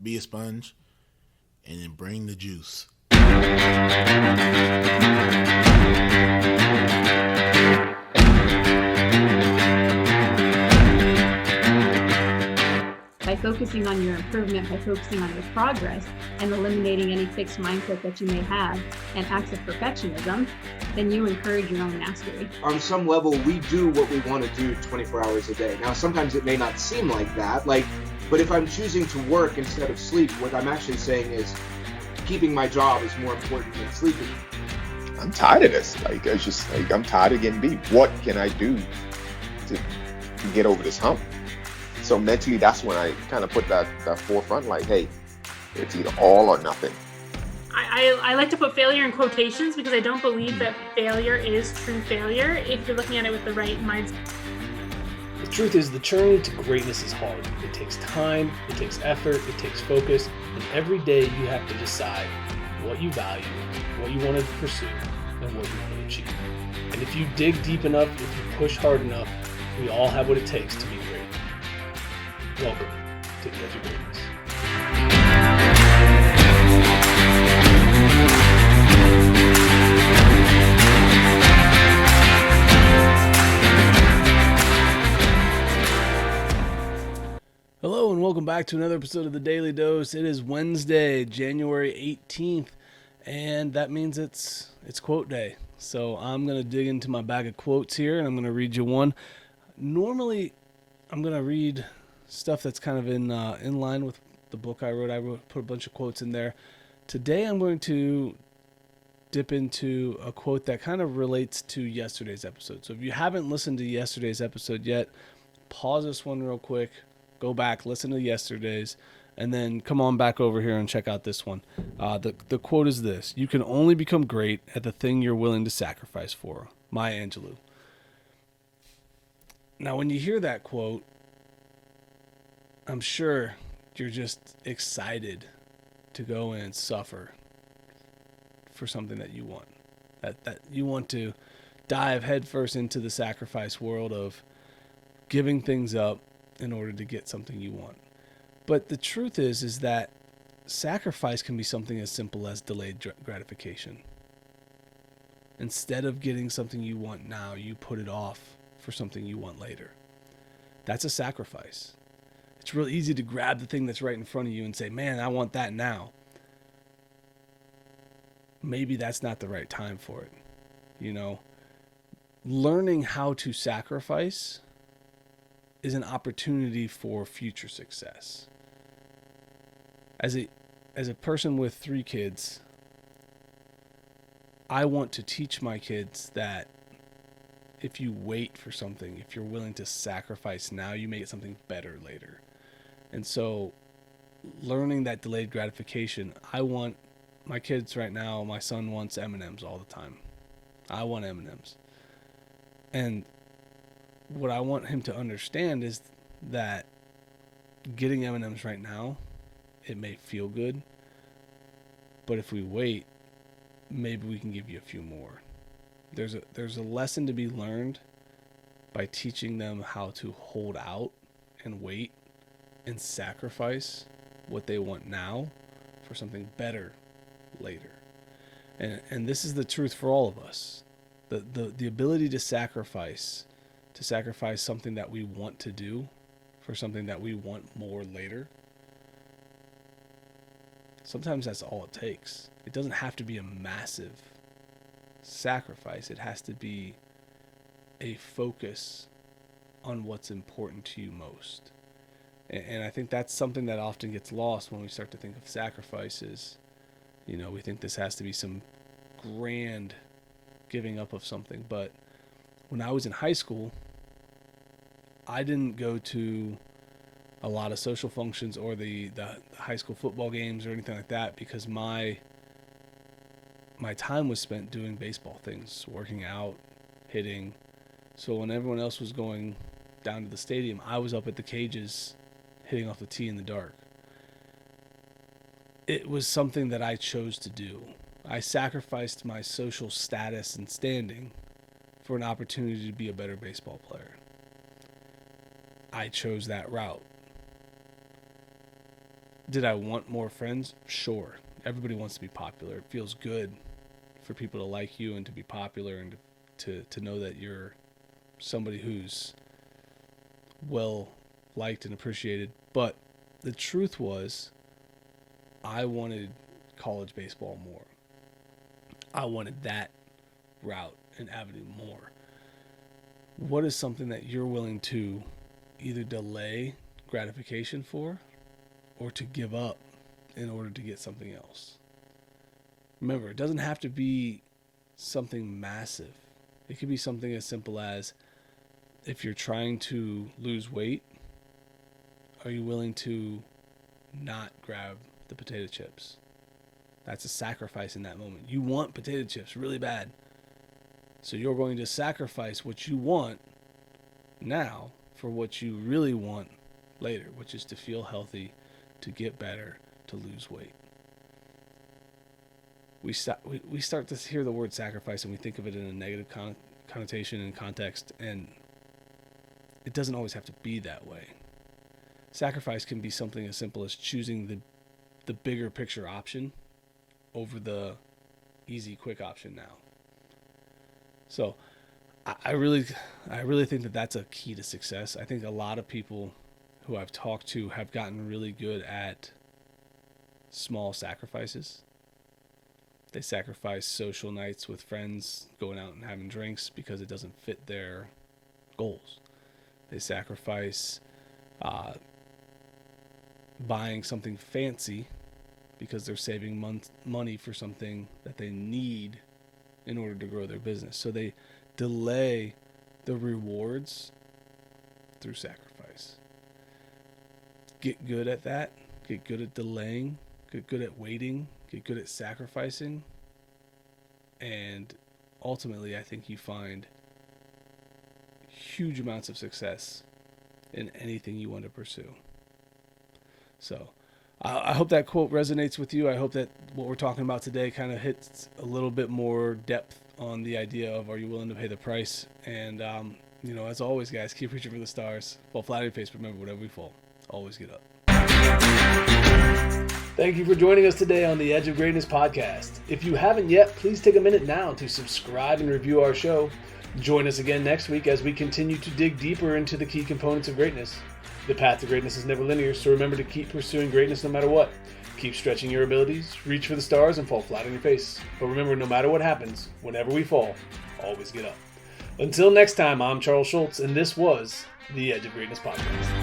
be a sponge, and then bring the juice. By focusing on your improvement, by focusing on your progress, and eliminating any fixed mindset that you may have and acts of perfectionism, then you encourage your own mastery. On some level, we do what we want to do 24 hours a day. Now, sometimes it may not seem like that, but if I'm choosing to work instead of sleep, what I'm actually saying is keeping my job is more important than sleeping. I'm tired of this. I'm tired of getting beat. What can I do to get over this hump? So mentally, that's when I kind of put that forefront, like, hey, it's either all or nothing. I like to put failure in quotations because I don't believe that failure is true failure if you're looking at it with the right mindset. The truth is, the journey to greatness is hard. It takes time, it takes effort, it takes focus, and every day you have to decide what you value, what you want to pursue, and what you want to achieve. And if you dig deep enough, if you push hard enough, we all have what it takes to be great. Welcome to the Edge of Greatness. Hello and welcome back to another episode of the Daily Dose. It is Wednesday, January 18th, and that means it's quote day. So I'm going to dig into my bag of quotes here, and I'm going to read you one. Normally, I'm going to read stuff that's kind of in line with the book I wrote. Put a bunch of quotes in there. Today I'm going to dip into a quote that kind of relates to yesterday's episode. So if you haven't listened to yesterday's episode yet, pause this one real quick, go back, listen to yesterday's, and then come on back over here and check out this one. The quote is this: "You can only become great at the thing you're willing to sacrifice for." Maya Angelou. Now when you hear that quote, I'm sure you're just excited to go and suffer for something that you want. That you want to dive headfirst into the sacrifice world of giving things up in order to get something you want. But the truth is that sacrifice can be something as simple as delayed gratification. Instead of getting something you want now, you put it off for something you want later. That's a sacrifice. It's real easy to grab the thing that's right in front of you and say, man, I want that now. Maybe that's not the right time for it. You know, learning how to sacrifice is an opportunity for future success. As a person with 3 kids, I want to teach my kids that if you wait for something, if you're willing to sacrifice now, you may get something better later. And so learning that delayed gratification, I want my kids right now, my son wants M&Ms all the time. I want M&Ms. And what I want him to understand is that getting M&Ms right now, it may feel good, but if we wait, maybe we can give you a few more. There's a lesson to be learned by teaching them how to hold out and wait and sacrifice what they want now for something better later. And this is the truth for all of us. The ability to sacrifice something that we want to do for something that we want more later. Sometimes that's all it takes. It doesn't have to be a massive sacrifice. It has to be a focus on what's important to you most. And I think that's something that often gets lost when we start to think of sacrifices. You know, we think this has to be some grand giving up of something. But when I was in high school, I didn't go to a lot of social functions or the high school football games or anything like that because my time was spent doing baseball things, working out, hitting. So when everyone else was going down to the stadium, I was up at the cages hitting off the tee in the dark. It was something that I chose to do. I sacrificed my social status and standing for an opportunity to be a better baseball player. I chose that route. Did I want more friends? Sure. Everybody wants to be popular. It feels good for people to like you and to be popular and to know that you're somebody who's well liked and appreciated. But the truth was, I wanted college baseball more. I wanted that route and avenue more. What is something that you're willing to either delay gratification for or to give up in order to get something else? Remember, it doesn't have to be something massive. It could be something as simple as, if you're trying to lose weight, are you willing to not grab the potato chips? That's a sacrifice in that moment. You want potato chips really bad. So you're going to sacrifice what you want now for what you really want later, which is to feel healthy, to get better, to lose weight. We start to hear the word sacrifice and we think of it in a negative connotation and context, and it doesn't always have to be that way. Sacrifice can be something as simple as choosing the bigger picture option over the easy, quick option now. So I really think that that's a key to success. I think a lot of people who I've talked to have gotten really good at small sacrifices. They sacrifice social nights with friends, going out and having drinks because it doesn't fit their goals. They sacrifice buying something fancy because they're saving money for something that they need in order to grow their business. So they delay the rewards through sacrifice. Get good at that. Get good at delaying. Get good at waiting. Get good at sacrificing. And ultimately, I think you find huge amounts of success in anything you want to pursue. So I hope that quote resonates with you. I hope that what we're talking about today kind of hits a little bit more depth on the idea of, are you willing to pay the price? And, as always, guys, keep reaching for the stars. Fall flat on your face, but remember, whatever we fall, always get up. Thank you for joining us today on the Edge of Greatness podcast. If you haven't yet, please take a minute now to subscribe and review our show. Join us again next week as we continue to dig deeper into the key components of greatness. The path to greatness is never linear, so remember to keep pursuing greatness no matter what. Keep stretching your abilities, reach for the stars, and fall flat on your face. But remember, no matter what happens, whenever we fall, always get up. Until next time, I'm Charles Schultz, and this was the Edge of Greatness podcast.